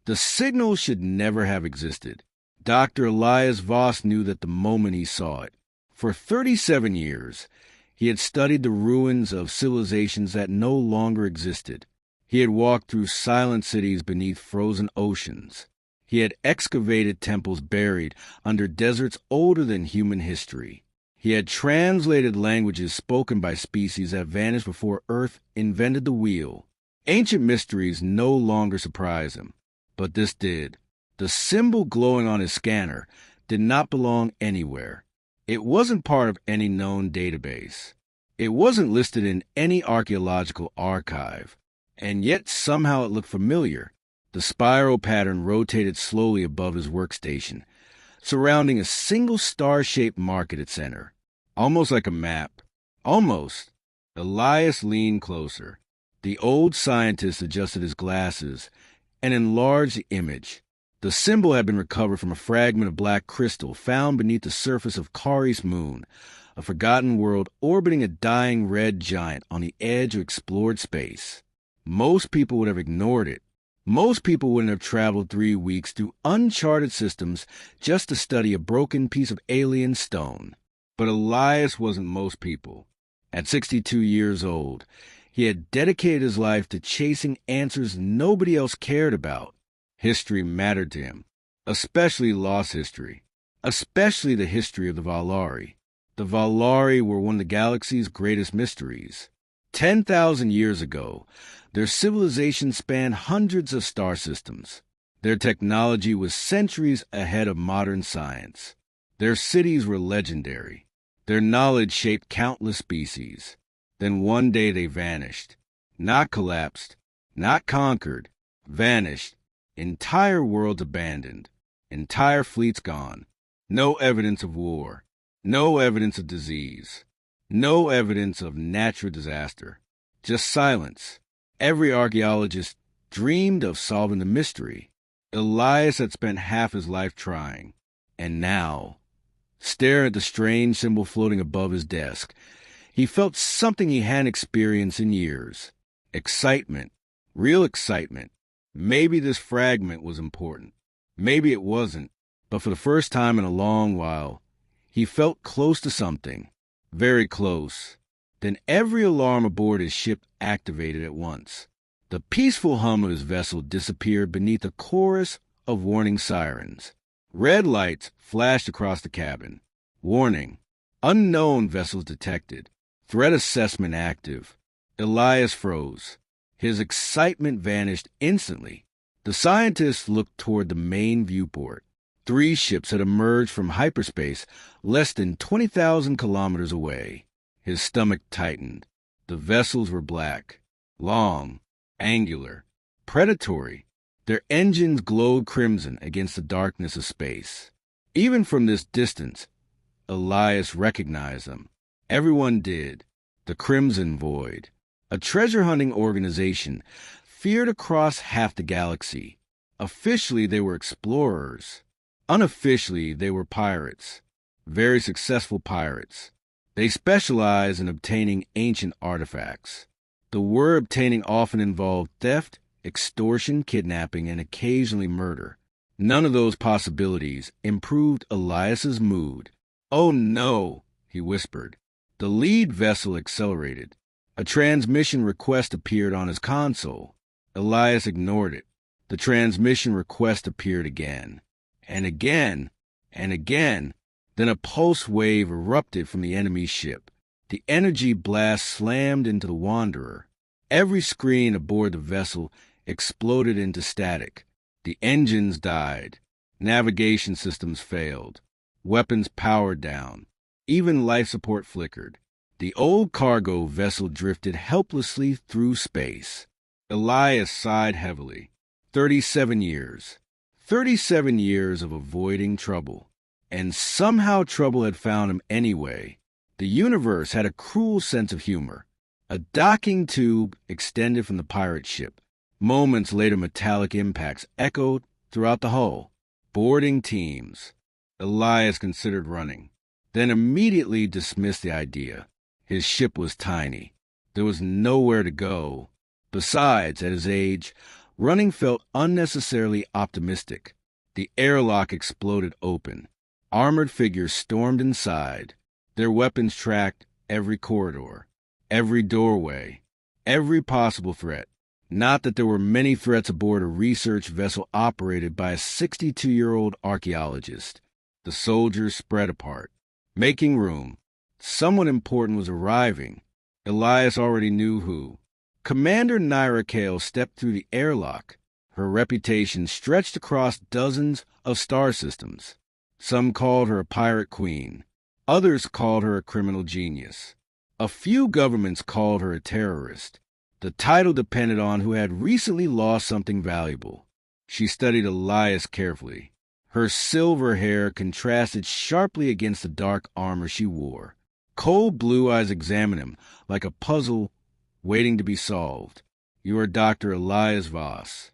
The signal should never have existed. Dr. Elias Voss knew that the moment he saw it. For 37 years, he had studied the ruins of civilizations that no longer existed. He had walked through silent cities beneath frozen oceans. He had excavated temples buried under deserts older than human history. He had translated languages spoken by species that vanished before Earth invented the wheel. Ancient mysteries no longer surprise him, but this did. The symbol glowing on his scanner did not belong anywhere. It wasn't part of any known database. It wasn't listed in any archaeological archive, and yet somehow it looked familiar. The spiral pattern rotated slowly above his workstation, surrounding a single star-shaped mark at its center, almost like a map. Almost. Elias leaned closer. The old scientist adjusted his glasses and enlarged the image. The symbol had been recovered from a fragment of black crystal found beneath the surface of Kari's moon, a forgotten world orbiting a dying red giant on the edge of explored space. Most people would have ignored it. Most people wouldn't have traveled 3 weeks through uncharted systems just to study a broken piece of alien stone. But Elias wasn't most people. At 62 years old, he had dedicated his life to chasing answers nobody else cared about. History mattered to him, especially lost history, especially the history of the Vaelari. The Vaelari were one of the galaxy's greatest mysteries. 10,000 years ago, their civilization spanned hundreds of star systems. Their technology was centuries ahead of modern science. Their cities were legendary. Their knowledge shaped countless species. Then one day they vanished. Not collapsed, not conquered, vanished. Entire worlds abandoned. Entire fleets gone. No evidence of war. No evidence of disease. No evidence of natural disaster. Just silence. Every archaeologist dreamed of solving the mystery. Elias had spent half his life trying. And now, staring at the strange symbol floating above his desk, he felt something he hadn't experienced in years. Excitement. Real excitement. Maybe this fragment was important. Maybe it wasn't. But for the first time in a long while, he felt close to something. Very close. Then every alarm aboard his ship activated at once. The peaceful hum of his vessel disappeared beneath a chorus of warning sirens. Red lights flashed across the cabin. Warning. Unknown vessels detected. Threat assessment active. Elias froze. His excitement vanished instantly. The scientist looked toward the main viewport. 3 ships had emerged from hyperspace less than 20,000 kilometers away. His stomach tightened. The vessels were black, long, angular, predatory. Their engines glowed crimson against the darkness of space. Even from this distance, Elias recognized them. Everyone did. The Crimson Void, a treasure-hunting organization feared across half the galaxy. Officially, they were explorers. Unofficially, they were pirates. Very successful pirates. They specialized in obtaining ancient artifacts. The word obtaining often involved theft, extortion, kidnapping, and occasionally murder. None of those possibilities improved Elias's mood. "Oh no," he whispered. The lead vessel accelerated. A transmission request appeared on his console. Elias ignored it. The transmission request appeared again. And again. And again. Then a pulse wave erupted from the enemy's ship. The energy blast slammed into the Wanderer. Every screen aboard the vessel exploded into static. The engines died. Navigation systems failed. Weapons powered down. Even life support flickered. The old cargo vessel drifted helplessly through space. Elias sighed heavily. 37 years. 37 years of avoiding trouble. And somehow trouble had found him anyway. The universe had a cruel sense of humor. A docking tube extended from the pirate ship. Moments later, metallic impacts echoed throughout the hull. Boarding teams. Elias considered running, then immediately dismissed the idea. His ship was tiny. There was nowhere to go. Besides, at his age, Running felt unnecessarily optimistic. The airlock exploded open. Armored figures stormed inside. Their weapons tracked every corridor, every doorway, every possible threat. Not that there were many threats aboard a research vessel operated by a 62-year-old archaeologist. The soldiers spread apart, making room. Someone important was arriving. Elias already knew who. Commander Naira Kale stepped through the airlock. Her reputation stretched across dozens of star systems. Some called her a pirate queen. Others called her a criminal genius. A few governments called her a terrorist. The title depended on who had recently lost something valuable. She studied Elias carefully. Her silver hair contrasted sharply against the dark armor she wore. Cold blue eyes examined him like a puzzle waiting to be solved. "You are Dr. Elias Voss."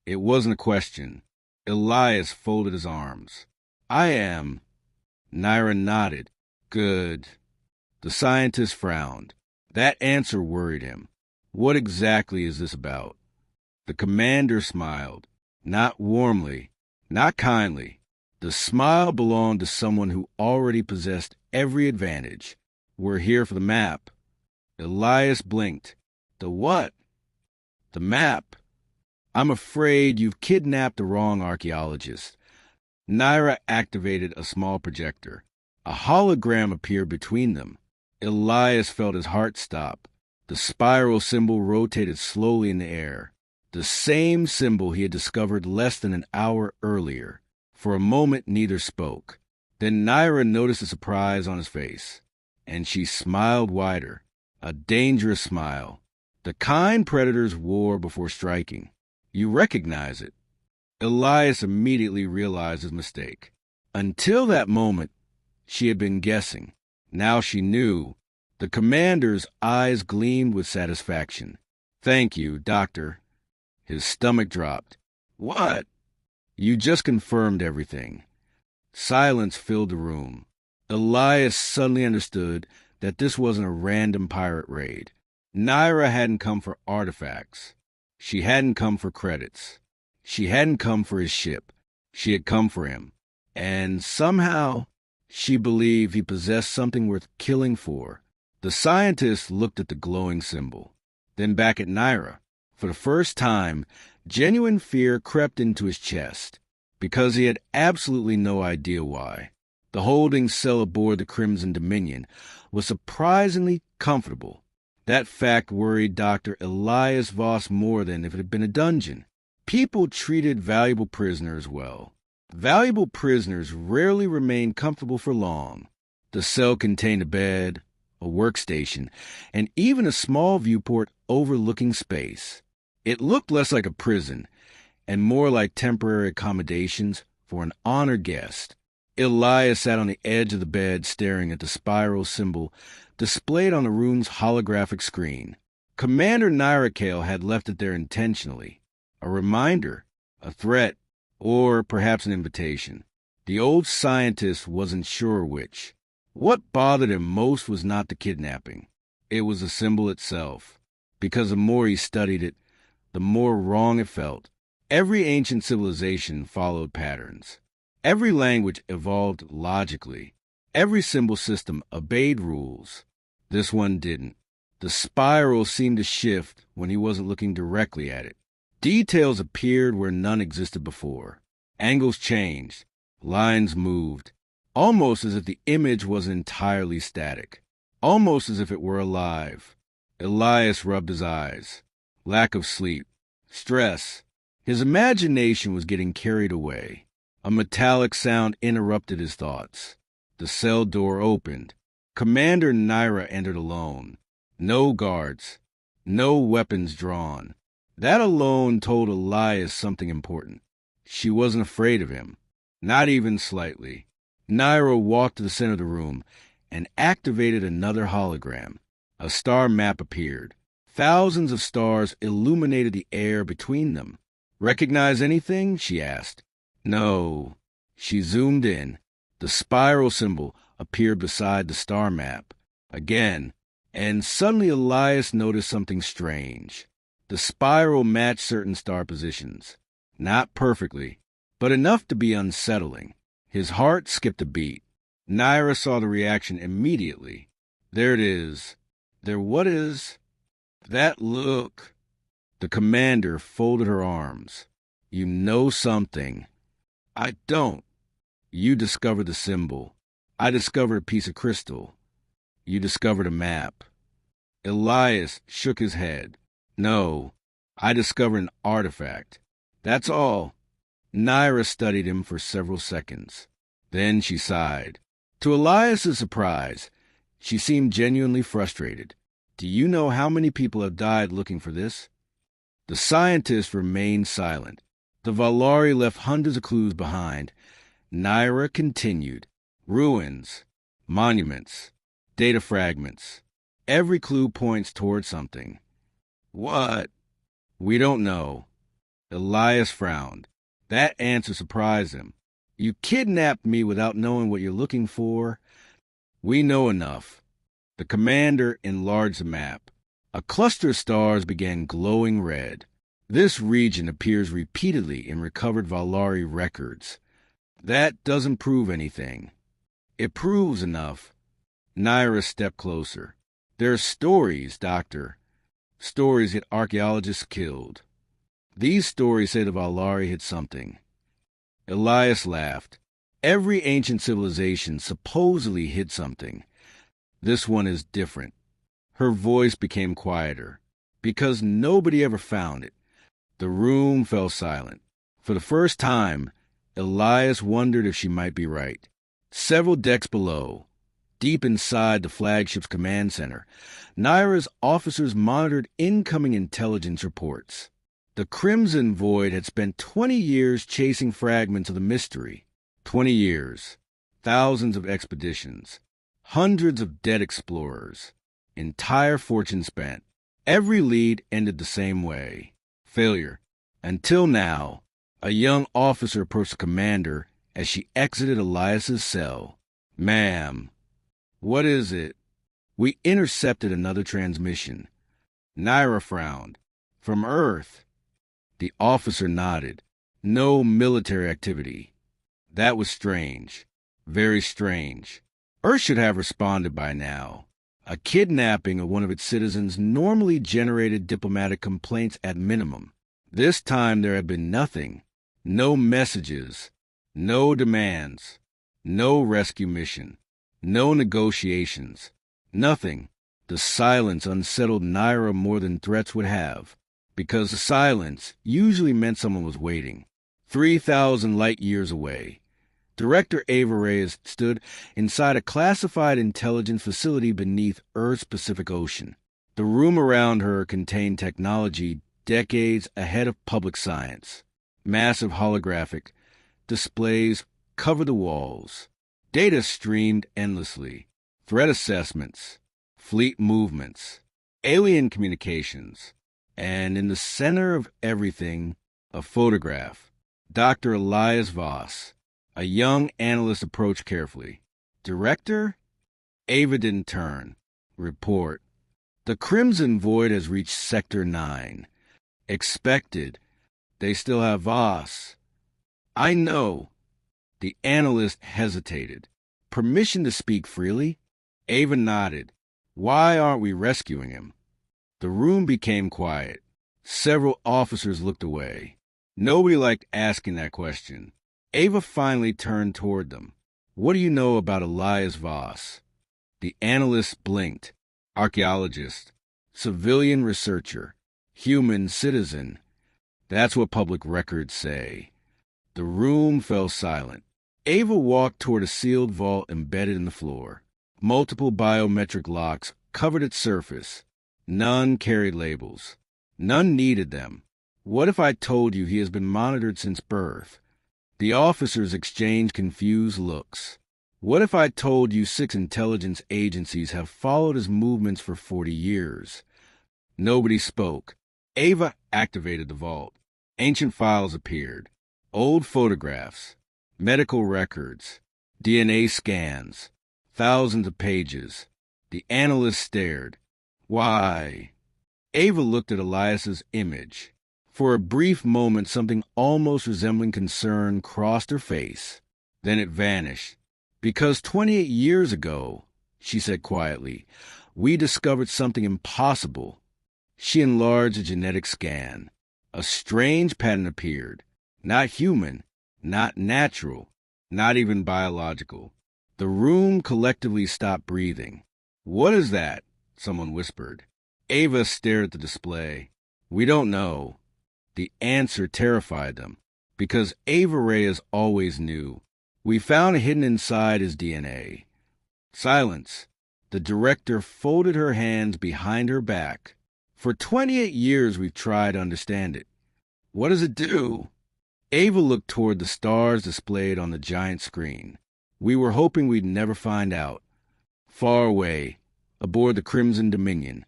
It wasn't a question. Elias folded his arms. "I am." Naira nodded. "Good." The scientist frowned. That answer worried him. "What exactly is this about?" The commander smiled. Not warmly, not kindly. The smile belonged to someone who already possessed every advantage. "We're here for the map." Elias blinked. "The what?" "The map." "I'm afraid you've kidnapped the wrong archaeologist." Naira activated a small projector. A hologram appeared between them. Elias felt his heart stop. The spiral symbol rotated slowly in the air. The same symbol he had discovered less than an hour earlier. For a moment, neither spoke. Then Naira noticed a surprise on his face, and she smiled wider. A dangerous smile. The kind predators wore before striking. "You recognize it." Elias immediately realized his mistake. Until that moment, she had been guessing. Now she knew. The commander's eyes gleamed with satisfaction. "Thank you, Doctor." His stomach dropped. "What?" "You just confirmed everything." Silence filled the room. Elias suddenly understood that this wasn't a random pirate raid. Naira hadn't come for artifacts. She hadn't come for credits. She hadn't come for his ship. She had come for him. And somehow, she believed he possessed something worth killing for. The scientist looked at the glowing symbol, then back at Naira. For the first time, genuine fear crept into his chest, because he had absolutely no idea why. The holding cell aboard the Crimson Dominion was surprisingly comfortable. That fact worried Dr. Elias Voss more than if it had been a dungeon. People treated valuable prisoners well. Valuable prisoners rarely remained comfortable for long. The cell contained a bed, a workstation, and even a small viewport overlooking space. It looked less like a prison and more like temporary accommodations for an honored guest. Elias sat on the edge of the bed staring at the spiral symbol displayed on the room's holographic screen. Commander Naira had left it there intentionally. A reminder, a threat, or perhaps an invitation. The old scientist wasn't sure which. What bothered him most was not the kidnapping. It was the symbol itself. Because the more he studied it, the more wrong it felt. Every ancient civilization followed patterns. Every language evolved logically. Every symbol system obeyed rules. This one didn't. The spiral seemed to shift when he wasn't looking directly at it. Details appeared where none existed before. Angles changed. Lines moved. Almost as if the image wasn't entirely static. Almost as if it were alive. Elias rubbed his eyes. Lack of sleep. Stress. His imagination was getting carried away. A metallic sound interrupted his thoughts. The cell door opened. Commander Naira entered alone. No guards. No weapons drawn. That alone told Elias something important. She wasn't afraid of him. Not even slightly. Naira walked to the center of the room and activated another hologram. A star map appeared. Thousands of stars illuminated the air between them. "Recognize anything?" she asked. "No." She zoomed in. The spiral symbol appeared beside the star map. Again. And suddenly Elias noticed something strange. The spiral matched certain star positions. Not perfectly, but enough to be unsettling. His heart skipped a beat. Naira saw the reaction immediately. There it is. There what is? That look. The commander folded her arms. You know something. I don't. You discovered the symbol. I discovered a piece of crystal. You discovered a map. Elias shook his head. No, I discovered an artifact. That's all. Naira studied him for several seconds. Then she sighed. To Elias's surprise, she seemed genuinely frustrated. Do you know how many people have died looking for this? The scientist remained silent. The Vaelari left hundreds of clues behind. Naira continued. Ruins, monuments, data fragments. Every clue points toward something. What? We don't know. Elias frowned. That answer surprised him. You kidnapped me without knowing what you're looking for. We know enough. The commander enlarged the map. A cluster of stars began glowing red. This region appears repeatedly in recovered Vaelari records. That doesn't prove anything. It proves enough. Naira stepped closer. There are stories, Doctor. Stories that archaeologists killed. These stories say the Vaelari hid something. Elias laughed. Every ancient civilization supposedly hid something. This one is different. Her voice became quieter. Because nobody ever found it. The room fell silent. For the first time, Elias wondered if she might be right. Several decks below, deep inside the flagship's command center, Naira's officers monitored incoming intelligence reports. The Crimson Void had spent 20 years chasing fragments of the mystery. 20 years. Thousands of expeditions. Hundreds of dead explorers. Entire fortune spent. Every lead ended the same way. Failure. Until now, a young officer approached the commander as she exited Elias's cell. Ma'am, what is it? We intercepted another transmission. Naira frowned. From Earth. The officer nodded. No military activity. That was strange. Very strange. Earth should have responded by now. A kidnapping of one of its citizens normally generated diplomatic complaints at minimum. This time there had been nothing. No messages. No demands. No rescue mission. No negotiations. Nothing. The silence unsettled Naira more than threats would have. Because the silence usually meant someone was waiting. 3,000 light-years away. Director Ava Reyes stood inside a classified intelligence facility beneath Earth's Pacific Ocean. The room around her contained technology decades ahead of public science. Massive holographic displays covered the walls. Data streamed endlessly. Threat assessments, fleet movements, alien communications, and in the center of everything, a photograph. Dr. Elias Voss. A young analyst approached carefully. Director? Ava didn't turn. Report. The Crimson Void has reached Sector 9. Expected. They still have Voss. I know. The analyst hesitated. Permission to speak freely? Ava nodded. Why aren't we rescuing him? The room became quiet. Several officers looked away. Nobody liked asking that question. Ava finally turned toward them. What do you know about Elias Voss? The analyst blinked. Archaeologist. Civilian researcher. Human citizen. That's what public records say. The room fell silent. Ava walked toward a sealed vault embedded in the floor. Multiple biometric locks covered its surface. None carried labels. None needed them. What if I told you he has been monitored since birth? The officers exchanged confused looks. What if I told you 6 intelligence agencies have followed his movements for 40 years? Nobody spoke. Ava activated the vault. Ancient files appeared. Old photographs. Medical records. DNA scans. Thousands of pages. The analyst stared. Why? Ava looked at Elias's image. For a brief moment, something almost resembling concern crossed her face. Then it vanished. Because 28 years ago, she said quietly, we discovered something impossible. She enlarged a genetic scan. A strange pattern appeared. Not human, not natural, not even biological. The room collectively stopped breathing. What is that? Someone whispered. Ava stared at the display. We don't know. The answer terrified them, because Ava Reyes always knew. We found hidden inside his DNA. Silence. The director folded her hands behind her back. For 28 years we've tried to understand it. What does it do? Ava looked toward the stars displayed on the giant screen. We were hoping we'd never find out. Far away, aboard the Crimson Dominion,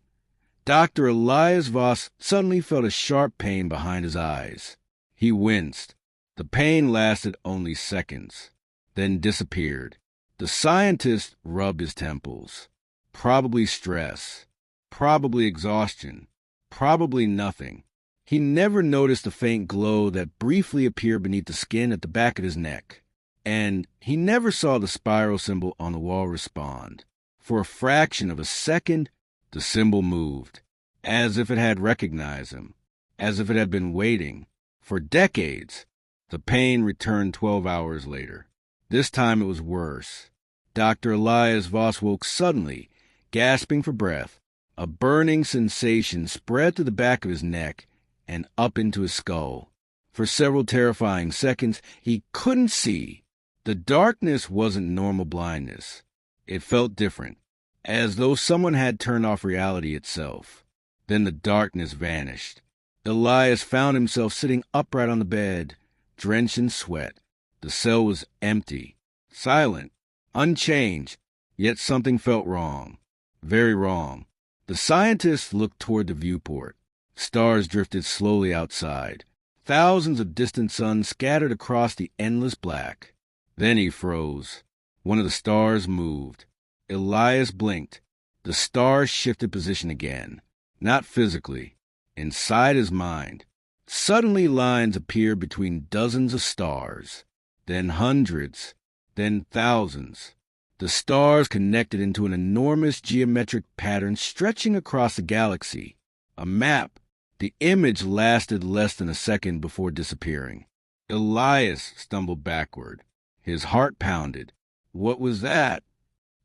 Dr. Elias Voss suddenly felt a sharp pain behind his eyes. He winced. The pain lasted only seconds, then disappeared. The scientist rubbed his temples. Probably stress. Probably exhaustion. Probably nothing. He never noticed the faint glow that briefly appeared beneath the skin at the back of his neck. And he never saw the spiral symbol on the wall respond. For a fraction of a second, the symbol moved, as if it had recognized him, as if it had been waiting. For decades, the pain returned 12 hours later. This time it was worse. Dr. Elias Voss woke suddenly, gasping for breath. A burning sensation spread to the back of his neck and up into his skull. For several terrifying seconds, he couldn't see. The darkness wasn't normal blindness. It felt different, as though someone had turned off reality itself. Then the darkness vanished. Elias found himself sitting upright on the bed, drenched in sweat. The cell was empty, silent, unchanged, yet something felt wrong. Very wrong. The scientist looked toward the viewport. Stars drifted slowly outside. Thousands of distant suns scattered across the endless black. Then he froze. One of the stars moved. Elias blinked. The star shifted position again. Not physically. Inside his mind. Suddenly lines appeared between dozens of stars. Then hundreds. Then thousands. The stars connected into an enormous geometric pattern stretching across the galaxy. A map. The image lasted less than a second before disappearing. Elias stumbled backward. His heart pounded. What was that?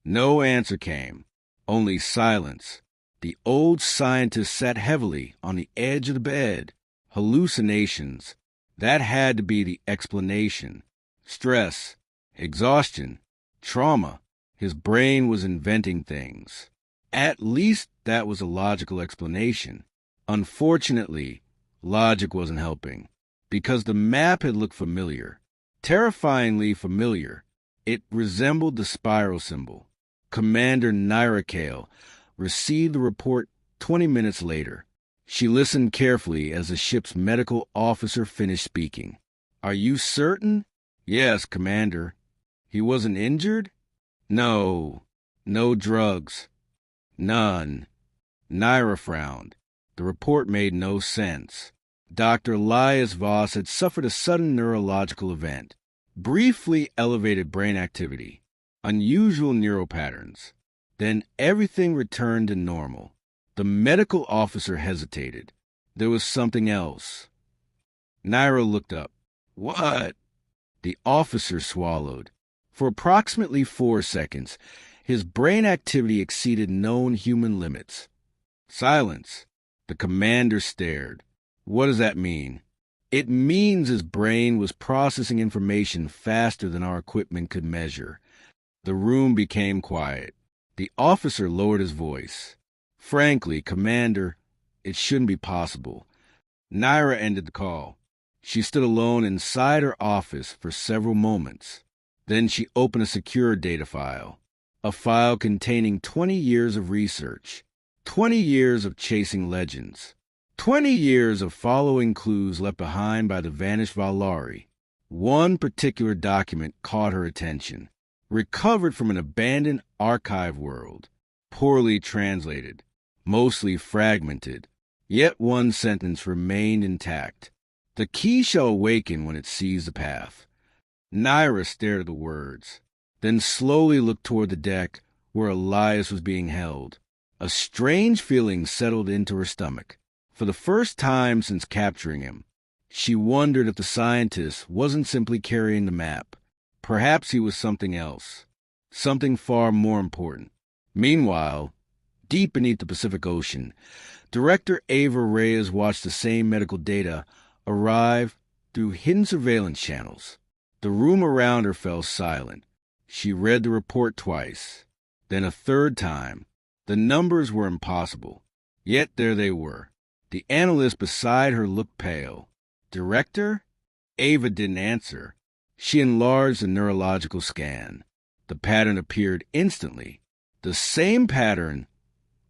No answer came. Only silence. The old scientist sat heavily on the edge of the bed. Hallucinations. That had to be the explanation. Stress. Exhaustion. Trauma. His brain was inventing things. At least that was a logical explanation. Unfortunately, logic wasn't helping, because the map had looked familiar, terrifyingly familiar. It resembled the spiral symbol. Commander Nyrakale received the report 20 minutes later. She listened carefully as the ship's medical officer finished speaking. Are you certain? Yes, Commander. He wasn't injured? No. No drugs. None. Naira frowned. The report made no sense. Dr. Elias Voss had suffered a sudden neurological event. Briefly elevated brain activity. Unusual neural patterns. Then everything returned to normal. The medical officer hesitated. There was something else. Naira looked up. What? The officer swallowed. For approximately 4 seconds, his brain activity exceeded known human limits. Silence. The commander stared. What does that mean? It means his brain was processing information faster than our equipment could measure. The room became quiet. The officer lowered his voice. Frankly, Commander, it shouldn't be possible. Naira ended the call. She stood alone inside her office for several moments. Then she opened a secure data file. A file containing 20 years of research. 20 years of chasing legends. 20 years of following clues left behind by the vanished Vaelari. One particular document caught her attention. Recovered from an abandoned archive world. Poorly translated. Mostly fragmented. Yet one sentence remained intact. The key shall awaken when it sees the path. Naira stared at the words, then slowly looked toward the deck where Elias was being held. A strange feeling settled into her stomach. For the first time since capturing him, she wondered if the scientist wasn't simply carrying the map. Perhaps he was something else, something far more important. Meanwhile, deep beneath the Pacific Ocean, Director Ava Reyes watched the same medical data arrive through hidden surveillance channels. The room around her fell silent. She read the report twice, then a third time. The numbers were impossible, yet there they were. The analyst beside her looked pale. Director? Ava didn't answer. She enlarged the neurological scan. The pattern appeared instantly. The same pattern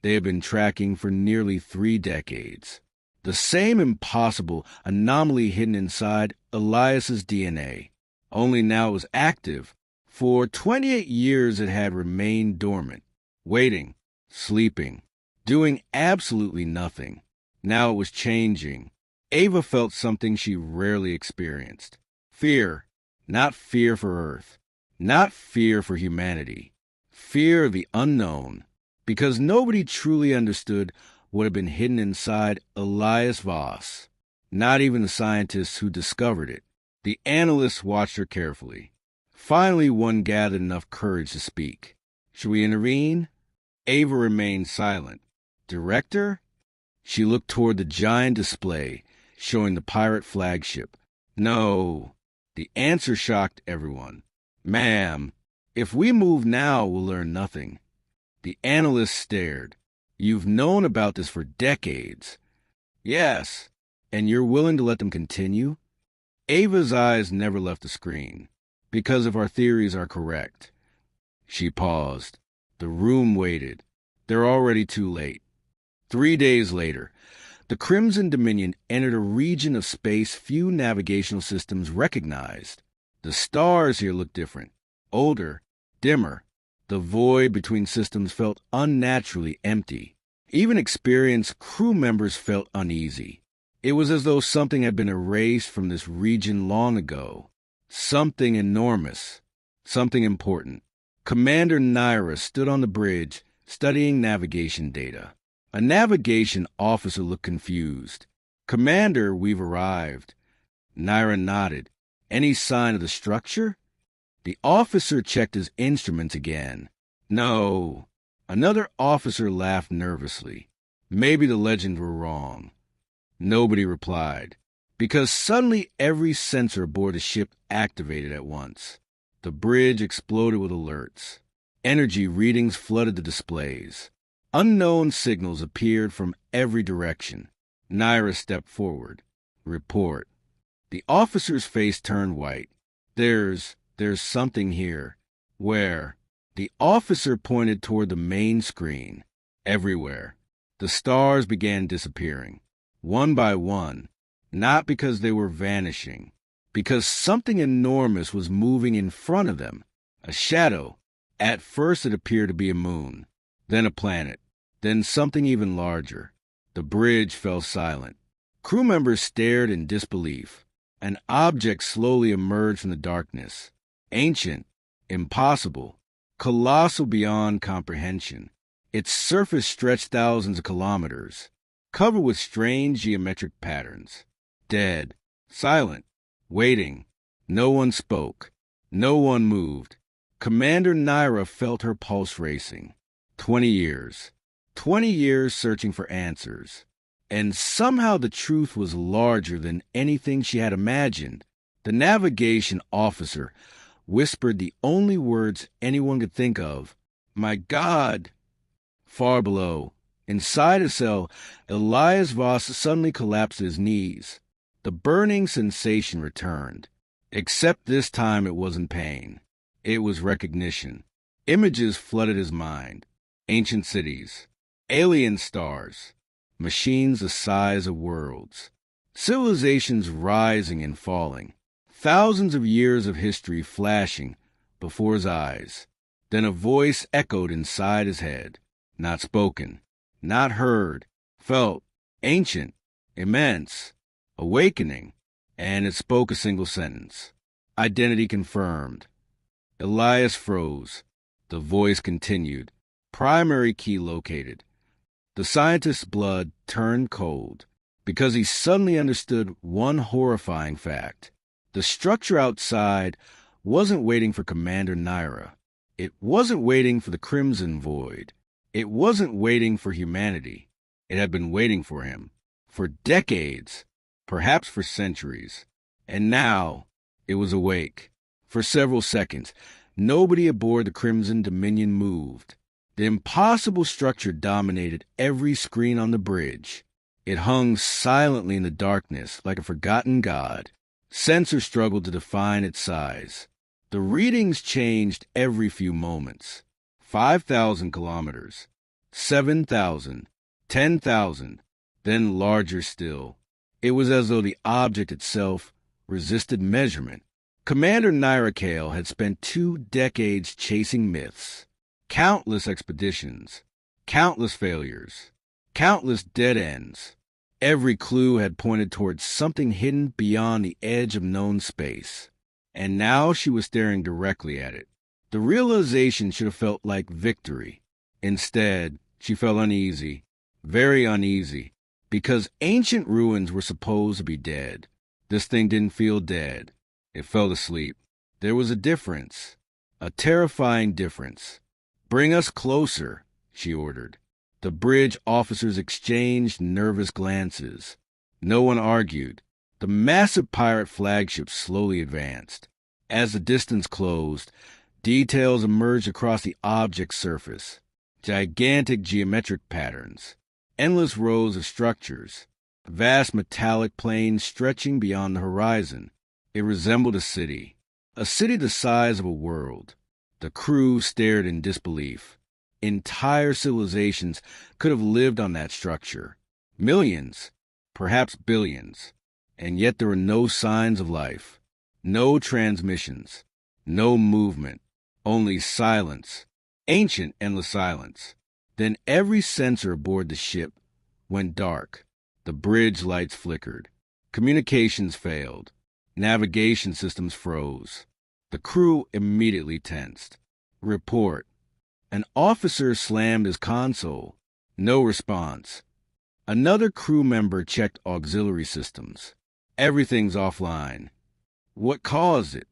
they had been tracking for nearly 3 decades. The same impossible anomaly hidden inside Elias's DNA. Only now it was active. For 28 years it had remained dormant, waiting, sleeping, doing absolutely nothing. Now it was changing. Ava felt something she rarely experienced. Fear. Not fear for Earth. Not fear for humanity. Fear of the unknown. Because nobody truly understood what had been hidden inside Elias Voss. Not even the scientists who discovered it. The analysts watched her carefully. Finally, one gathered enough courage to speak. Should we intervene? Ava remained silent. Director? She looked toward the giant display, showing the pirate flagship. No. The answer shocked everyone. Ma'am, if we move now, we'll learn nothing. The analyst stared. You've known about this for decades. Yes. And you're willing to let them continue? Ava's eyes never left the screen. Because if our theories are correct. She paused. The room waited. They're already too late. 3 days later, the Crimson Dominion entered a region of space few navigational systems recognized. The stars here looked different, older, dimmer. The void between systems felt unnaturally empty. Even experienced crew members felt uneasy. It was as though something had been erased from this region long ago. Something enormous. Something important. Commander Naira stood on the bridge, studying navigation data. A navigation officer looked confused. Commander, we've arrived. Naira nodded. Any sign of the structure? The officer checked his instruments again. No. Another officer laughed nervously. Maybe the legends were wrong. Nobody replied, because suddenly every sensor aboard the ship activated at once. The bridge exploded with alerts. Energy readings flooded the displays. Unknown signals appeared from every direction. Naira stepped forward. Report. The officer's face turned white. There's something here. Where? The officer pointed toward the main screen. Everywhere. The stars began disappearing. One by one. Not because they were vanishing. Because something enormous was moving in front of them. A shadow. At first it appeared to be a moon. Then a planet. Then something even larger. The bridge fell silent. Crew members stared in disbelief. An object slowly emerged from the darkness. Ancient, impossible, colossal beyond comprehension. Its surface stretched thousands of kilometers, covered with strange geometric patterns. Dead, silent, waiting. No one spoke. No one moved. Commander Naira felt her pulse racing. 20 years. 20 years searching for answers. And somehow the truth was larger than anything she had imagined. The navigation officer whispered the only words anyone could think of. My God! Far below, inside a cell, Elias Voss suddenly collapsed to his knees. The burning sensation returned. Except this time it wasn't pain. It was recognition. Images flooded his mind. Ancient cities. Alien stars. Machines the size of worlds. Civilizations rising and falling. Thousands of years of history flashing before his eyes. Then a voice echoed inside his head. Not spoken. Not heard. Felt. Ancient, immense, awakening, and it spoke a single sentence. Identity confirmed. Elias froze. The voice continued. Primary key located. The scientist's blood turned cold because he suddenly understood one horrifying fact. The structure outside wasn't waiting for Commander Naira. It wasn't waiting for the Crimson Void. It wasn't waiting for humanity. It had been waiting for him. For decades, perhaps for centuries. And now, it was awake. For several seconds, nobody aboard the Crimson Dominion moved. The impossible structure dominated every screen on the bridge. It hung silently in the darkness like a forgotten god. Sensors struggled to define its size. The readings changed every few moments. 5,000 kilometers, 7,000, 10,000, then larger still. It was as though the object itself resisted measurement. Commander Naira had spent 2 decades chasing myths. Countless expeditions, countless failures, countless dead ends. Every clue had pointed towards something hidden beyond the edge of known space. And now she was staring directly at it. The realization should have felt like victory. Instead, she felt uneasy, very uneasy, because ancient ruins were supposed to be dead. This thing didn't feel dead. It fell asleep. There was a difference, a terrifying difference. "Bring us closer," she ordered. The bridge officers exchanged nervous glances. No one argued. The massive pirate flagship slowly advanced. As the distance closed, details emerged across the object's surface. Gigantic geometric patterns, endless rows of structures, vast metallic plains stretching beyond the horizon. It resembled a city the size of a world. The crew stared in disbelief. Entire civilizations could have lived on that structure. Millions, perhaps billions. And yet there were no signs of life. No transmissions. No movement. Only silence. Ancient, endless silence. Then every sensor aboard the ship went dark. The bridge lights flickered. Communications failed. Navigation systems froze. The crew immediately tensed. Report. An officer slammed his console. No response. Another crew member checked auxiliary systems. Everything's offline. What caused it?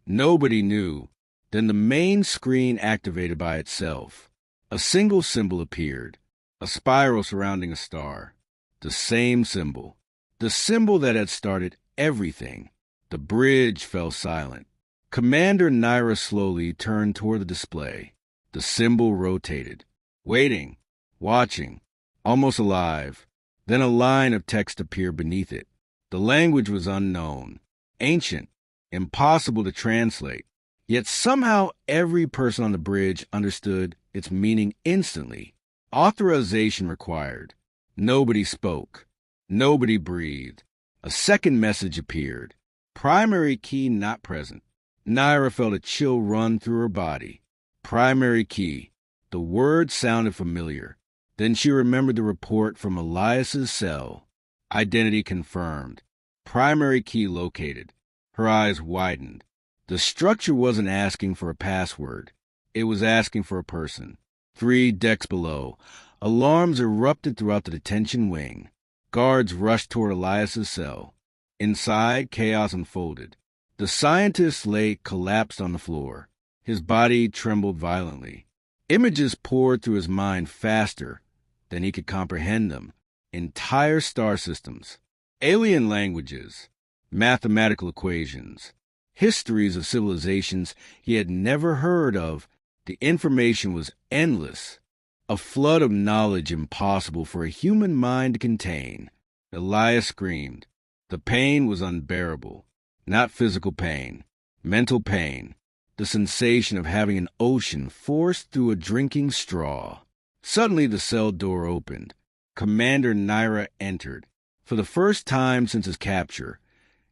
Nobody knew. Then the main screen activated by itself. A single symbol appeared. A spiral surrounding a star. The same symbol. The symbol that had started everything. The bridge fell silent. Commander Naira slowly turned toward the display. The symbol rotated. Waiting. Watching. Almost alive. Then a line of text appeared beneath it. The language was unknown. Ancient. Impossible to translate. Yet somehow every person on the bridge understood its meaning instantly. Authorization required. Nobody spoke. Nobody breathed. A second message appeared. Primary key not present. Naira felt a chill run through her body. Primary key. The word sounded familiar. Then she remembered the report from Elias's cell. Identity confirmed. Primary key located. Her eyes widened. The structure wasn't asking for a password. It was asking for a person. 3 decks below, alarms erupted throughout the detention wing. Guards rushed toward Elias's cell. Inside, chaos unfolded. The scientist lay collapsed on the floor. His body trembled violently. Images poured through his mind faster than he could comprehend them. Entire star systems, alien languages, mathematical equations, histories of civilizations he had never heard of. The information was endless, a flood of knowledge impossible for a human mind to contain. Elias screamed. The pain was unbearable. Not physical pain, mental pain. The sensation of having an ocean forced through a drinking straw. Suddenly the cell door opened. Commander Naira entered. For the first time since his capture,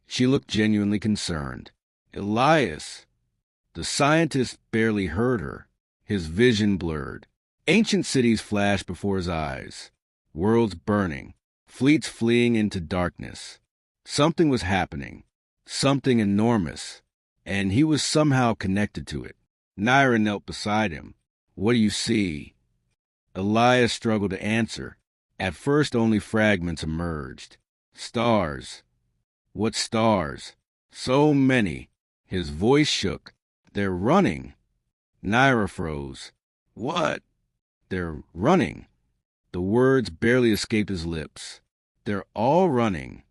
she looked genuinely concerned. Elias. The scientist barely heard her. His vision blurred. Ancient cities flashed before his eyes. Worlds burning. fleets fleeing into darkness. Something was happening, something enormous, and he was somehow connected to it. Naira knelt beside him. "What do you see?" Elias struggled to answer. At first only fragments emerged. "Stars." "What stars?" "So many." His voice shook. "They're running." Naira froze. "What?" "They're running." The words barely escaped his lips. "They're all running."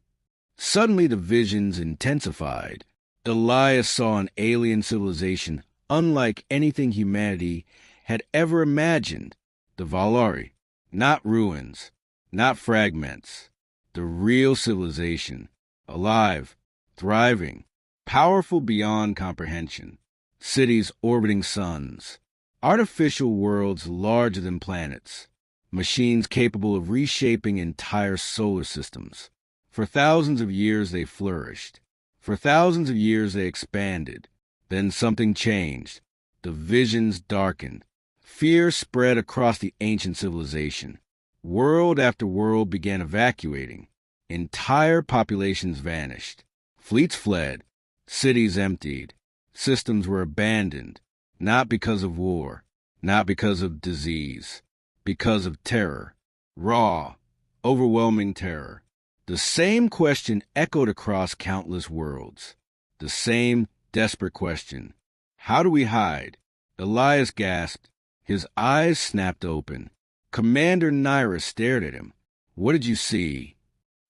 Suddenly the visions intensified. Elias saw an alien civilization unlike anything humanity had ever imagined. The Vaelari. Not ruins, not fragments. The real civilization. Alive, thriving, powerful beyond comprehension. Cities orbiting suns. Artificial worlds larger than planets. Machines capable of reshaping entire solar systems. For thousands of years they flourished. For thousands of years they expanded. Then something changed. The visions darkened. Fear spread across the ancient civilization. World after world began evacuating. Entire populations vanished. Fleets fled. Cities emptied. Systems were abandoned. Not because of war. Not because of disease. Because of terror. Raw, overwhelming terror. The same question echoed across countless worlds. The same desperate question. How do we hide? Elias gasped. His eyes snapped open. Commander Naira stared at him. "What did you see?"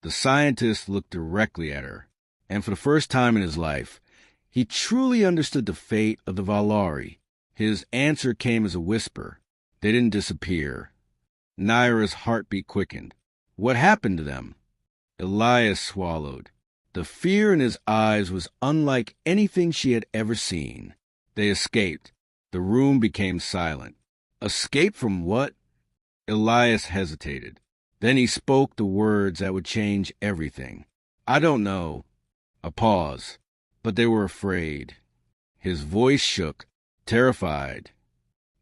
The scientist looked directly at her, and for the first time in his life, he truly understood the fate of the Vaelari. His answer came as a whisper. They didn't disappear. Naira's heartbeat quickened. What happened to them? Elias swallowed. The fear in his eyes was unlike anything she had ever seen. They escaped. The room became silent. Escape from what? Elias hesitated. Then he spoke the words that would change everything. "I don't know." A pause. "But they were afraid." His voice shook, terrified.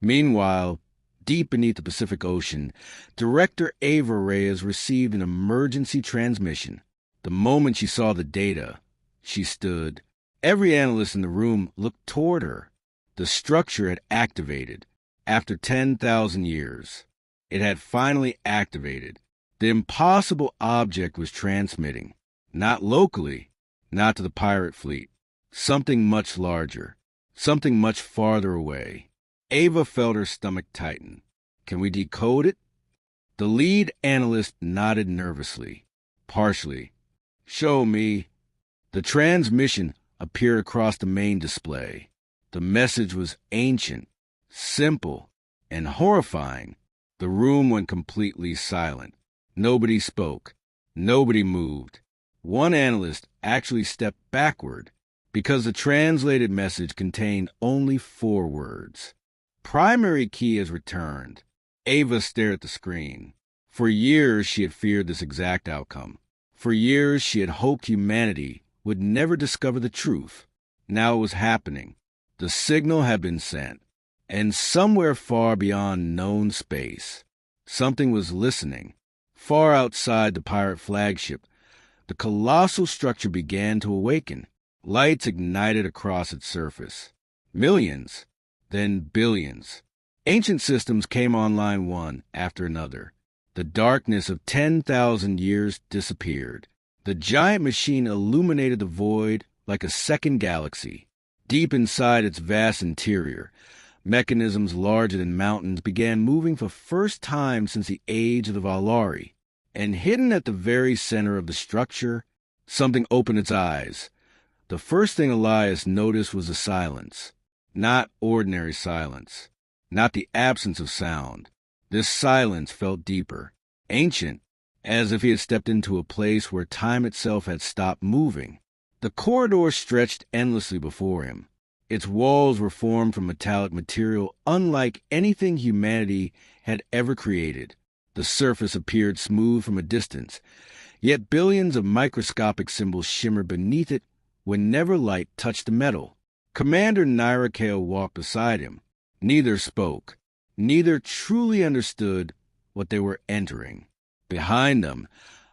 Meanwhile, deep beneath the Pacific Ocean, Director Ava Reyes received an emergency transmission. The moment she saw the data, she stood. Every analyst in the room looked toward her. The structure had activated. After 10,000 years, it had finally activated. The impossible object was transmitting. Not locally, not to the pirate fleet. Something much larger. Something much farther away. Ava felt her stomach tighten. "Can we decode it?" The lead analyst nodded nervously. "Partially." "Show me." The transmission appeared across the main display. The message was ancient, simple, and horrifying. The room went completely silent. Nobody spoke. Nobody moved. One analyst actually stepped backward because the translated message contained only 4 words. "Primary key has returned." Ava stared at the screen. For years she had feared this exact outcome. For years she had hoped humanity would never discover the truth. Now it was happening. The signal had been sent. And somewhere far beyond known space, something was listening. Far outside the pirate flagship, the colossal structure began to awaken. Lights ignited across its surface. Millions, then billions. Ancient systems came online one after another. The darkness of 10,000 years disappeared. The giant machine illuminated the void like a second galaxy. Deep inside its vast interior, mechanisms larger than mountains began moving for the first time since the age of the Vaelari. And hidden at the very center of the structure, something opened its eyes. The first thing Elias noticed was the silence. Not ordinary silence. Not the absence of sound. This silence felt deeper, ancient, as if he had stepped into a place where time itself had stopped moving. The corridor stretched endlessly before him. Its walls were formed from metallic material unlike anything humanity had ever created. The surface appeared smooth from a distance, yet billions of microscopic symbols shimmered beneath it whenever light touched the metal. Commander Naira Kale walked beside him. Neither spoke. Neither truly understood what they were entering. Behind them,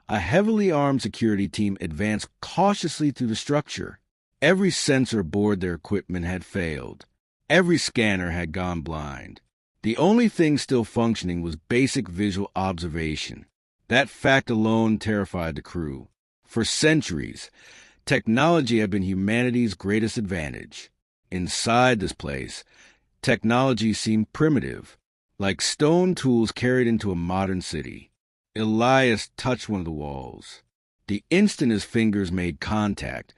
A heavily armed security team advanced cautiously through the structure. Every sensor aboard their equipment had failed. Every scanner had gone blind. The only thing still functioning was basic visual observation. That fact alone terrified the crew. For centuries, technology had been humanity's greatest advantage. Inside this place, technology seemed primitive, like stone tools carried into a modern city. Elias touched one of the walls. The instant his fingers made contact,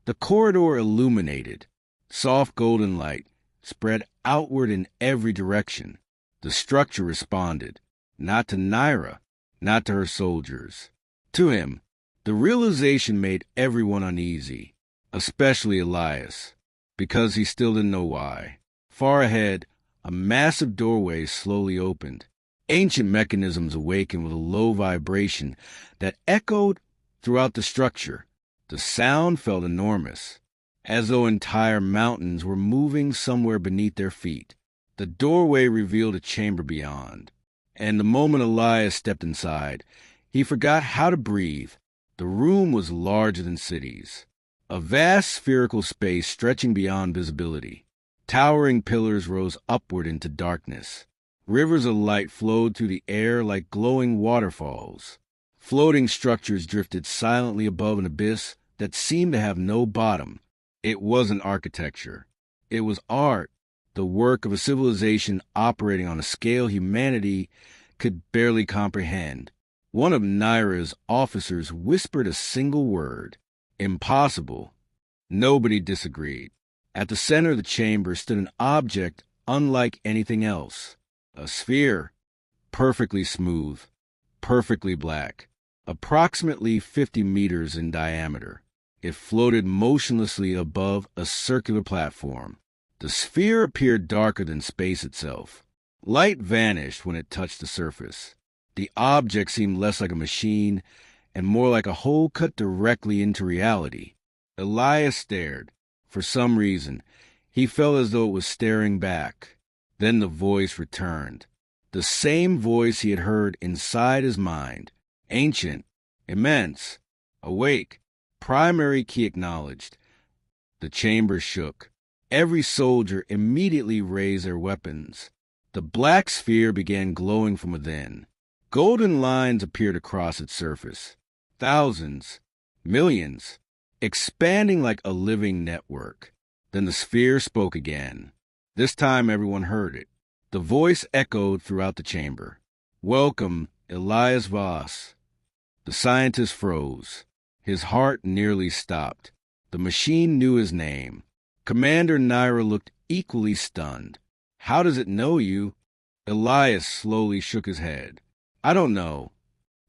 the corridor illuminated. Soft golden light spread outward in every direction. The structure responded, not to Naira, not to her soldiers. To him, the realization made everyone uneasy, especially Elias, because he still didn't know why. Far ahead, a massive doorway slowly opened. Ancient mechanisms awakened with a low vibration that echoed throughout the structure. The sound felt enormous, as though entire mountains were moving somewhere beneath their feet. The doorway revealed a chamber beyond, and the moment Elias stepped inside, he forgot how to breathe. The room was larger than cities, a vast spherical space stretching beyond visibility. Towering pillars rose upward into darkness. Rivers of light flowed through the air like glowing waterfalls. Floating structures drifted silently above an abyss that seemed to have no bottom. It wasn't architecture. It was art, the work of a civilization operating on a scale humanity could barely comprehend. One of Naira's officers whispered a single word: impossible. Nobody disagreed. At the center of the chamber stood an object unlike anything else. A sphere, perfectly smooth, perfectly black, approximately 50 meters in diameter. It floated motionlessly above a circular platform. The sphere appeared darker than space itself. Light vanished when it touched the surface. The object seemed less like a machine and more like a hole cut directly into reality. Elias stared. For some reason, he felt as though it was staring back. Then the voice returned. The same voice he had heard inside his mind. Ancient, immense, awake. Primary key acknowledged. The chamber shook. Every soldier immediately raised their weapons. The black sphere began glowing from within. Golden lines appeared across its surface. Thousands, millions, expanding like a living network. Then the sphere spoke again. This time everyone heard it. The voice echoed throughout the chamber. Welcome, Elias Voss. The scientist froze. His heart nearly stopped. The machine knew his name. Commander Naira looked equally stunned. How does it know you? Elias slowly shook his head. I don't know.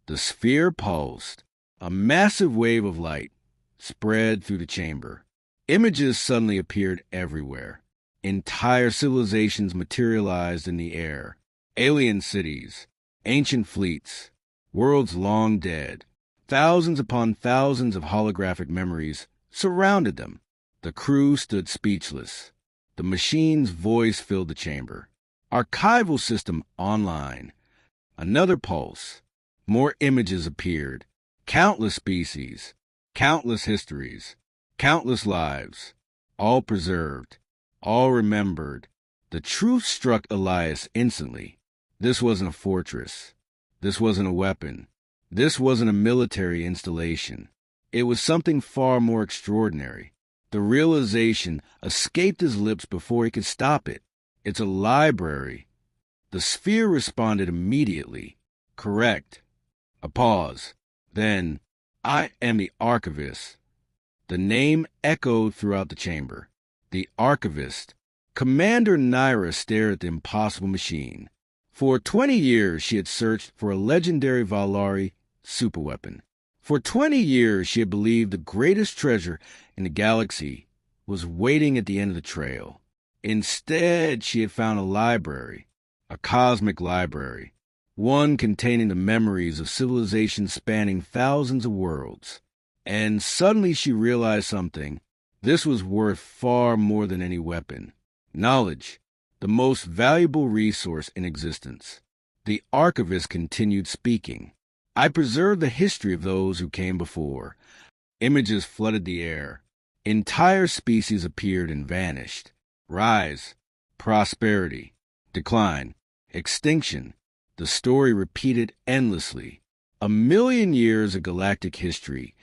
The sphere pulsed. A massive wave of light spread through the chamber. Images suddenly appeared everywhere. Entire civilizations materialized in the air. Alien cities, ancient fleets, worlds long dead. Thousands upon thousands of holographic memories surrounded them. The crew stood speechless. The machine's voice filled the chamber. Archival system online. Another pulse. More images appeared. Countless species, countless histories, countless lives, all preserved, all remembered. The truth struck Elias instantly. This wasn't a fortress. This wasn't a weapon. This wasn't a military installation. It was something far more extraordinary. The realization escaped his lips before he could stop it. It's a library. The sphere responded immediately. Correct. A pause. Then, I am the Archivist. The name echoed throughout the chamber. The Archivist. Commander Naira stared at the impossible machine. For 20 years, she had searched for a legendary Vaelari superweapon. For 20 years, she had believed the greatest treasure in the galaxy was waiting at the end of the trail. Instead, she had found a library, a cosmic library, one containing the memories of civilizations spanning thousands of worlds. And suddenly she realized something. This was worth far more than any weapon. Knowledge, the most valuable resource in existence. The Archivist continued speaking. I preserve the history of those who came before. Images flooded the air. Entire species appeared and vanished. Rise, prosperity, decline, extinction. The story repeated endlessly. 1,000,000 years of galactic history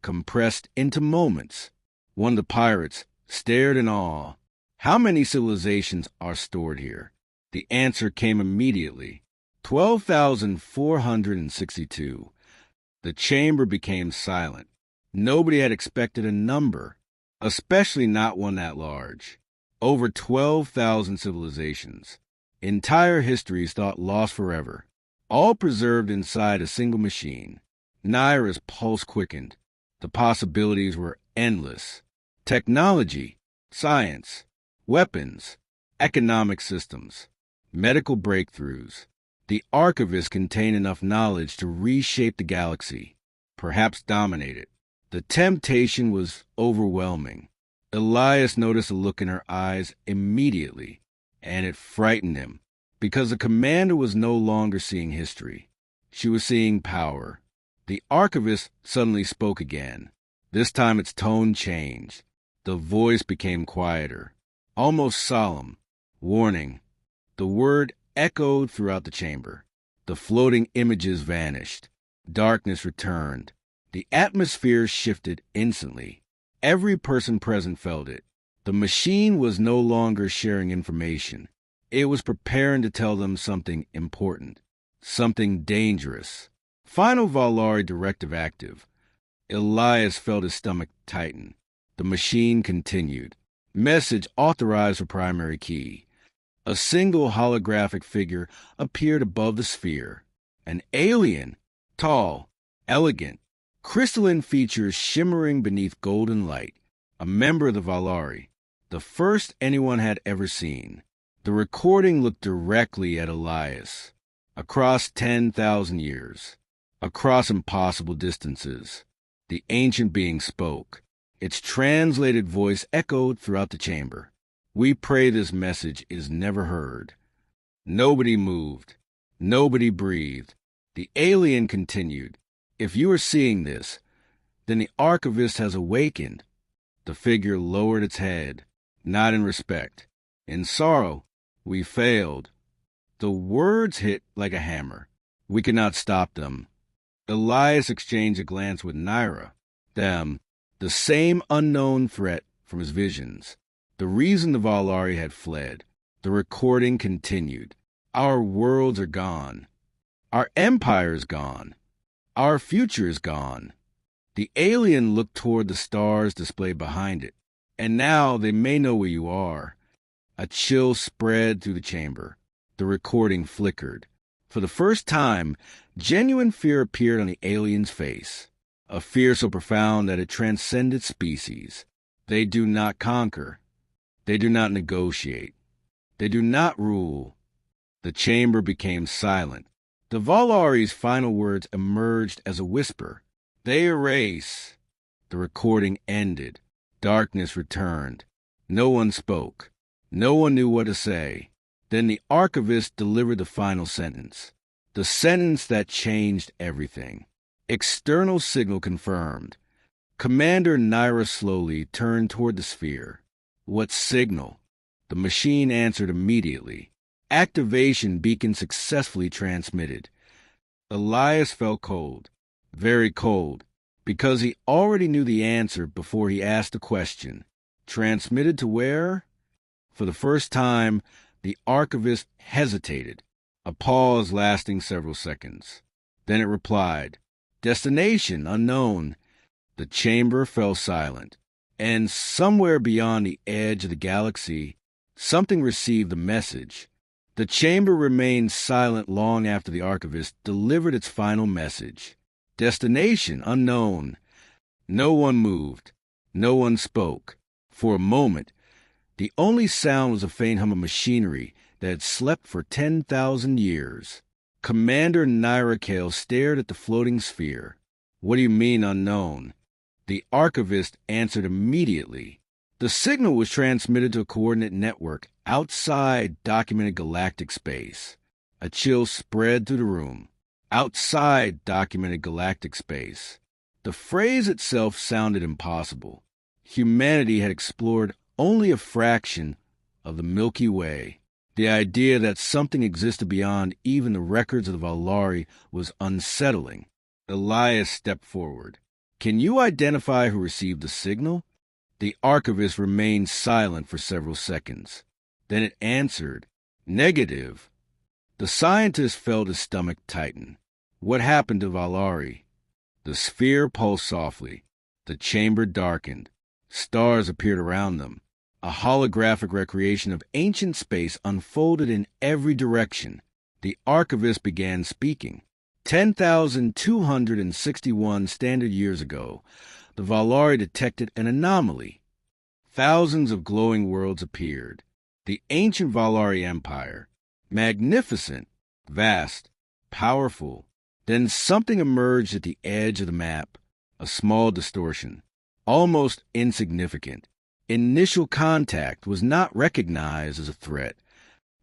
compressed into moments. One of the pirates stared in awe. How many civilizations are stored here? The answer came immediately. 12,462. The chamber became silent. Nobody had expected a number, especially not one that large. Over 12,000 civilizations. Entire histories thought lost forever. All preserved inside a single machine. Naira's pulse quickened. The possibilities were endless. Technology, science, weapons, economic systems, medical breakthroughs. The Archivist contained enough knowledge to reshape the galaxy, perhaps dominate it. The temptation was overwhelming. Elias noticed a look in her eyes immediately, and it frightened him, because the commander was no longer seeing history. She was seeing power. The Archivist suddenly spoke again. This time its tone changed. The voice became quieter, almost solemn. Warning. The word echoed throughout the chamber. The floating images vanished. Darkness returned. The atmosphere shifted instantly. Every person present felt it. The machine was no longer sharing information. It was preparing to tell them something important, something dangerous. Final Vaelari directive active. Elias felt his stomach tighten. The machine continued. Message authorized for primary key. A single holographic figure appeared above the sphere. An alien, tall, elegant, crystalline features shimmering beneath golden light. A member of the Vaelari, the first anyone had ever seen. The recording looked directly at Elias. Across 10,000 years, across impossible distances, the ancient being spoke. Its translated voice echoed throughout the chamber. We pray this message is never heard. Nobody moved. Nobody breathed. The alien continued. If you are seeing this, then the Archivist has awakened. The figure lowered its head, not in respect. In sorrow, we failed. The words hit like a hammer. We could not stop them. Elias exchanged a glance with Naira. Them, the same unknown threat from his visions. The reason the Vaelari had fled. The recording continued. Our worlds are gone. Our empire is gone. Our future is gone. The alien looked toward the stars displayed behind it. And now they may know where you are. A chill spread through the chamber. The recording flickered. For the first time, genuine fear appeared on the alien's face. A fear so profound that it transcended species. They do not conquer. They do not negotiate. They do not rule. The chamber became silent. The Vaelari's final words emerged as a whisper. They erase. The recording ended. Darkness returned. No one spoke. No one knew what to say. Then the Archivist delivered the final sentence. The sentence that changed everything. External signal confirmed. Commander Naira slowly turned toward the sphere. What signal? The machine answered immediately. Activation beacon successfully transmitted. Elias felt cold, very cold, because he already knew the answer before he asked the question. Transmitted to where? For the first time, the Archivist hesitated, a pause lasting several seconds. Then it replied, Destination unknown. The chamber fell silent, and somewhere beyond the edge of the galaxy, something received the message. The chamber remained silent long after the Archivist delivered its final message. Destination unknown. No one moved. No one spoke. For a moment, the only sound was a faint hum of machinery that had slept for 10,000 years. Commander Naira stared at the floating sphere. What do you mean unknown? The Archivist answered immediately. The signal was transmitted to a coordinate network outside documented galactic space. A chill spread through the room. Outside documented galactic space. The phrase itself sounded impossible. Humanity had explored only a fraction of the Milky Way. The idea that something existed beyond even the records of the Vaelari was unsettling. Elias stepped forward. "Can you identify who received the signal?" The archivist remained silent for several seconds. Then it answered, "Negative." The scientist felt his stomach tighten. What happened to Vaelari? The sphere pulsed softly. The chamber darkened. Stars appeared around them. A holographic recreation of ancient space unfolded in every direction. The archivist began speaking. 10,261 standard years ago, the Vaelari detected an anomaly. Thousands of glowing worlds appeared. The ancient Vaelari Empire, magnificent, vast, powerful. Then something emerged at the edge of the map, a small distortion, almost insignificant. Initial contact was not recognized as a threat.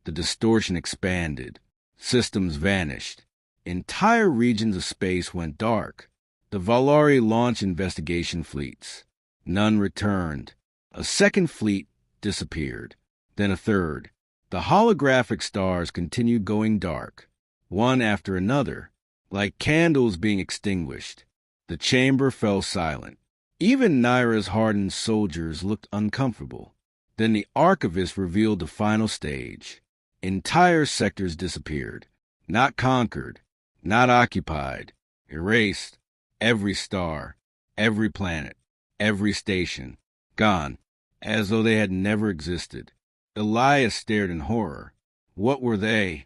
The distortion expanded. Systems vanished. Entire regions of space went dark. The Vaelari launched investigation fleets. None returned. A second fleet disappeared. Then a third. The holographic stars continued going dark, one after another, like candles being extinguished. The chamber fell silent. Even Naira's hardened soldiers looked uncomfortable. Then the archivist revealed the final stage. Entire sectors disappeared. Not conquered, not occupied, erased. Every star, every planet, every station, gone, as though they had never existed. Elias stared in horror. What were they?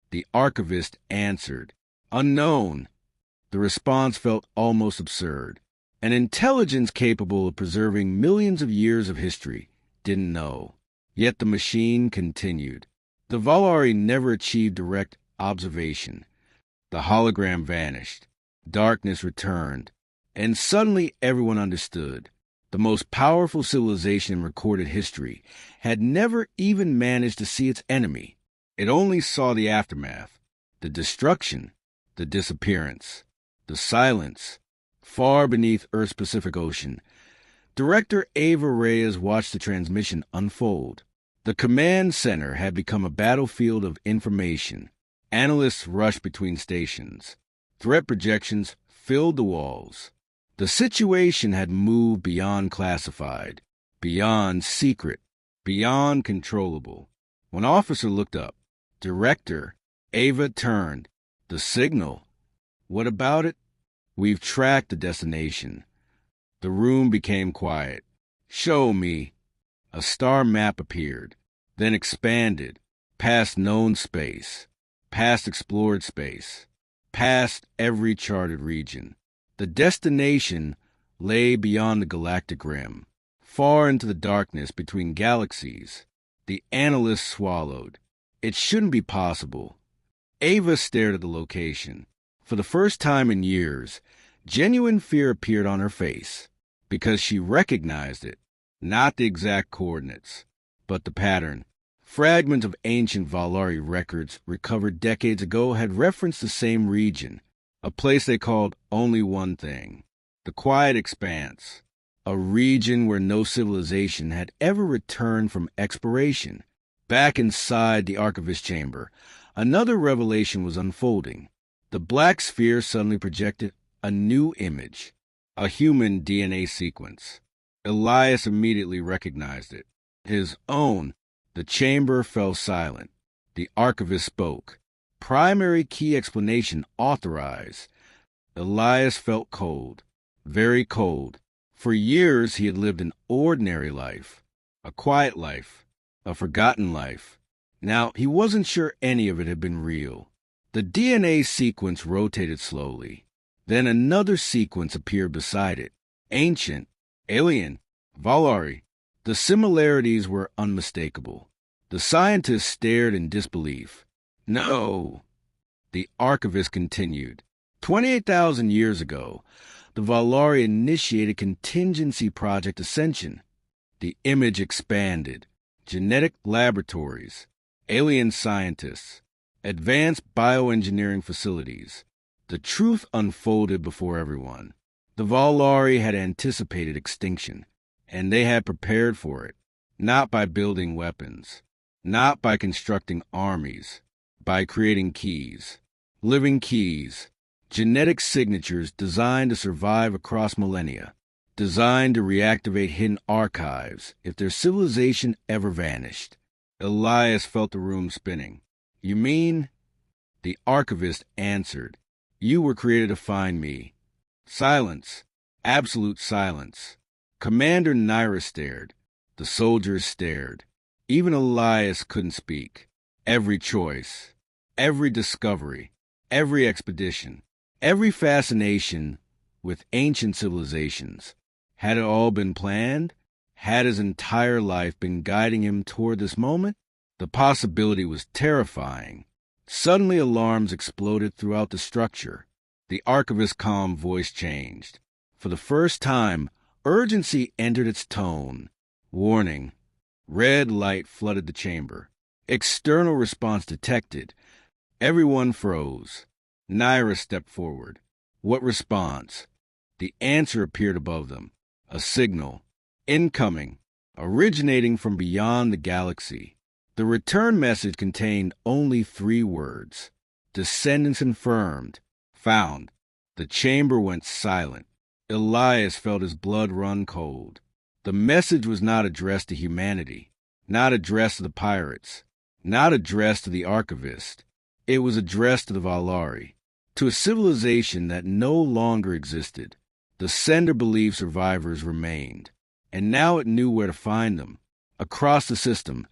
The archivist answered, "Unknown." The response felt almost absurd. An intelligence capable of preserving millions of years of history didn't know. Yet the machine continued. The Vaelari never achieved direct observation. The hologram vanished. Darkness returned. And suddenly everyone understood. The most powerful civilization in recorded history had never even managed to see its enemy. It only saw the aftermath, the destruction, the disappearance, the silence, far beneath Earth's Pacific Ocean. Director Ava Reyes watched the transmission unfold. The command center had become a battlefield of information. Analysts rushed between stations. Threat projections filled the walls. The situation had moved beyond classified, beyond secret, beyond controllable. When Officer looked up, Director, Ava turned. "The signal. What about it?" "We've tracked the destination." The room became quiet. "Show me." A star map appeared, then expanded, past known space, past explored space, past every charted region. The destination lay beyond the galactic rim, far into the darkness between galaxies. The analyst swallowed. It shouldn't be possible. Ava stared at the location. For the first time in years, genuine fear appeared on her face, because she recognized it, not the exact coordinates, but the pattern. Fragments of ancient Vaelari records recovered decades ago had referenced the same region, a place they called only one thing, the Quiet Expanse, a region where no civilization had ever returned from exploration. Back inside the archivist chamber, another revelation was unfolding. The black sphere suddenly projected a new image, a human DNA sequence. Elias immediately recognized it. His own. The chamber fell silent. The archivist spoke. Primary key explanation authorized. Elias felt cold, very cold. For years he had lived an ordinary life, a quiet life, a forgotten life. Now he wasn't sure any of it had been real. The DNA sequence rotated slowly. Then another sequence appeared beside it. Ancient, alien, Vaelari. The similarities were unmistakable. The scientist stared in disbelief. "No." The archivist continued. 28,000 years ago, the Vaelari initiated contingency Project Ascension. The image expanded. Genetic laboratories, alien scientists, advanced bioengineering facilities. The truth unfolded before everyone. The Vaelari had anticipated extinction, and they had prepared for it, not by building weapons, not by constructing armies, by creating keys, living keys, genetic signatures designed to survive across millennia, designed to reactivate hidden archives if their civilization ever vanished. Elias felt the room spinning. You mean? The Archivist answered. You were created to find me. Silence. Absolute silence. Commander Naira stared. The soldiers stared. Even Elias couldn't speak. Every choice, every discovery, every expedition, every fascination with ancient civilizations. Had it all been planned? Had his entire life been guiding him toward this moment? The possibility was terrifying. Suddenly alarms exploded throughout the structure. The Archivist's calm voice changed. For the first time, urgency entered its tone. Warning. Red light flooded the chamber. External response detected. Everyone froze. Naira stepped forward. What response? The answer appeared above them. A signal. Incoming. Originating from beyond the galaxy. The return message contained only 3 words. Descendants confirmed. Found. The chamber went silent. Elias felt his blood run cold. The message was not addressed to humanity, not addressed to the pirates, not addressed to the Archivist. It was addressed to the Vaelari, to a civilization that no longer existed. The sender believed survivors remained, and now it knew where to find them. Across the system,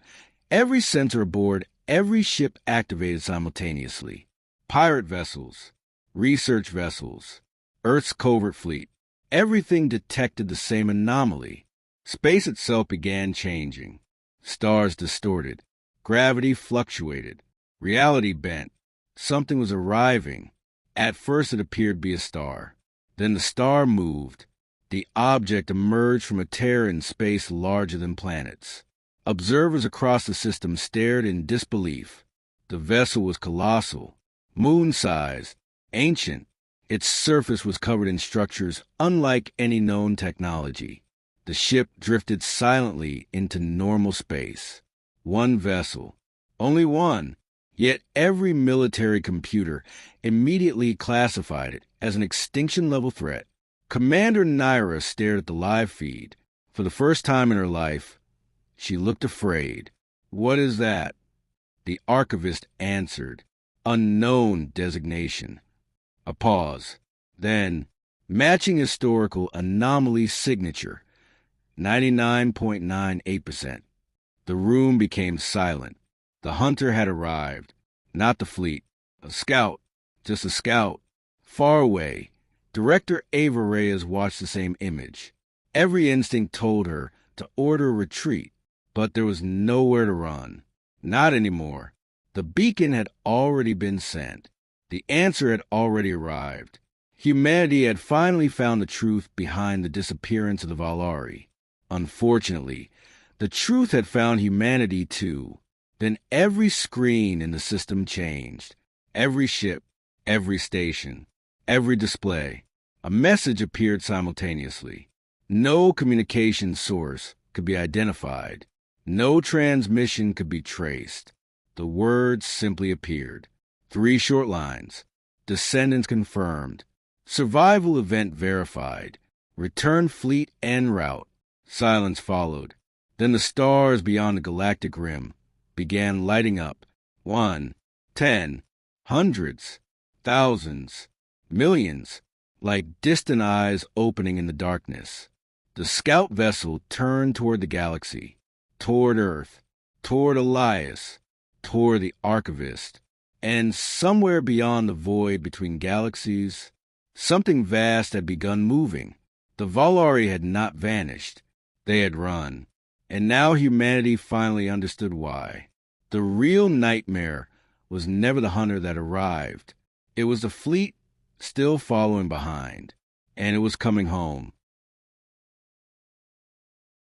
every sensor aboard every ship activated simultaneously. Pirate vessels, research vessels, Earth's covert fleet. Everything detected the same anomaly. Space itself began changing. Stars distorted. Gravity fluctuated. Reality bent. Something was arriving. At first it appeared to be a star. Then the star moved. The object emerged from a tear in space larger than planets. Observers across the system stared in disbelief. The vessel was colossal, moon-sized, ancient. Its surface was covered in structures unlike any known technology. The ship drifted silently into normal space. One vessel. Only one. Yet every military computer immediately classified it as an extinction-level threat. Commander Naira stared at the live feed. For the first time in her life, she looked afraid. What is that? The Archivist answered. Unknown designation. A pause. Then, matching historical anomaly signature. 99.98%. The room became silent. The hunter had arrived. Not the fleet. A scout. Just a scout. Far away. Director Ava Reyes watched the same image. Every instinct told her to order a retreat, but there was nowhere to run. Not anymore. The beacon had already been sent. The answer had already arrived. Humanity had finally found the truth behind the disappearance of the Vaelari. Unfortunately, the truth had found humanity too. Then every screen in the system changed. Every ship, every station, every display. A message appeared simultaneously. No communication source could be identified. No transmission could be traced. The words simply appeared. 3 short lines. Descendants confirmed. Survival event verified. Return fleet en route. Silence followed. Then the stars beyond the galactic rim began lighting up. 1, 10, hundreds, thousands, millions, like distant eyes opening in the darkness. The scout vessel turned toward the galaxy, toward Earth, toward Elias, toward the Archivist, and somewhere beyond the void between galaxies, something vast had begun moving. The Vaelari had not vanished. They had run. And now humanity finally understood why. The real nightmare was never the hunter that arrived. It was the fleet still following behind. And it was coming home.